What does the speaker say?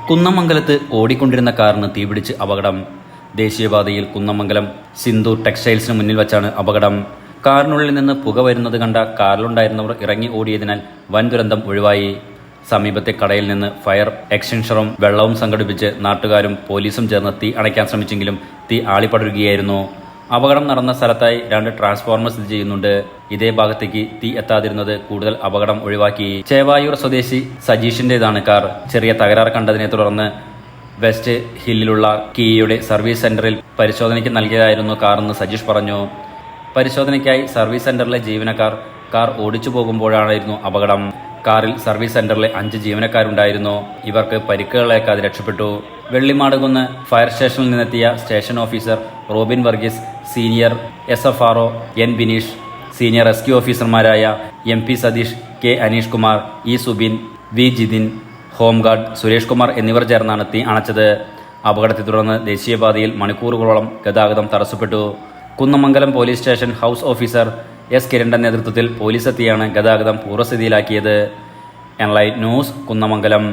കുന്നമംഗലത്ത് ഓടിക്കൊണ്ടിരുന്ന കാറിന് തീപിടിച്ച് അപകടം. ദേശീയപാതയിൽ കുന്നമംഗലം സിന്ധു ടെക്സ്റ്റൈൽസിന് മുന്നിൽ വച്ചാണ് അപകടം. കാറിനുള്ളിൽ നിന്ന് പുക വരുന്നത് കണ്ട കാറിലുണ്ടായിരുന്നവർ ഇറങ്ങി ഓടിയതിനാൽ വൻ ദുരന്തം ഒഴിവായി. സമീപത്തെ കടയിൽ നിന്ന് ഫയർ എക്സ്റ്റൻഷറും വെള്ളവും സംഘടിപ്പിച്ച് നാട്ടുകാരും പോലീസും ചേർന്ന് തീ അണയ്ക്കാൻ ശ്രമിച്ചെങ്കിലും തീ ആളിപ്പടരുകയായിരുന്നു. അപകടം നടന്ന സ്ഥലത്തായി 2 ട്രാൻസ്ഫോർമർ സ്ഥിതി ചെയ്യുന്നുണ്ട്. ഇതേ ഭാഗത്തേക്ക് തീ എത്താതിരുന്നത് കൂടുതൽ അപകടം ഒഴിവാക്കി. ചേവായൂർ സ്വദേശി സജീഷിന്റേതാണ് കാർ. ചെറിയ തകരാർ കണ്ടതിനെ തുടർന്ന് വെസ്റ്റ് ഹില്ലിലുള്ള കിയയുടെ സർവീസ് സെന്ററിൽ പരിശോധനയ്ക്ക് നൽകിയതായിരുന്നു കാറെന്ന് സജീഷ് പറഞ്ഞു. പരിശോധനയ്ക്കായി സർവീസ് സെന്ററിലെ ജീവനക്കാർ കാർ ഓടിച്ചു പോകുമ്പോഴായിരുന്നു അപകടം. കാറിൽ സർവീസ് സെന്ററിലെ 5 ജീവനക്കാരുണ്ടായിരുന്നു. ഇവർക്ക് പരിക്കുകളേക്കാതെ രക്ഷപ്പെട്ടു. വെള്ളിമാടുകുന്ന് ഫയർ സ്റ്റേഷനിൽ നിന്നെത്തിയ station officer Robin Varghese, senior SFRO N Bineesh, senior rescue ഓഫീസർമാരായ MP Satheesh, K Aneesh Kumar, E Subin, V Jithin, home guard Suresh Kumar എന്നിവർ ചേർന്നാണ് തീ അണച്ചത്. അപകടത്തെ തുടർന്ന് ദേശീയപാതയിൽ മണിക്കൂറുകളോളം ഗതാഗതം തടസ്സപ്പെട്ടു. Kunnamangalam police station house officer S കിരണിന്റെ നേതൃത്വത്തിൽ പോലീസ് എത്തിയാണ് ഗതാഗതം പൂർവ്വസ്ഥിതിയിലാക്കിയത്. Enlight news, Kunnamangalam.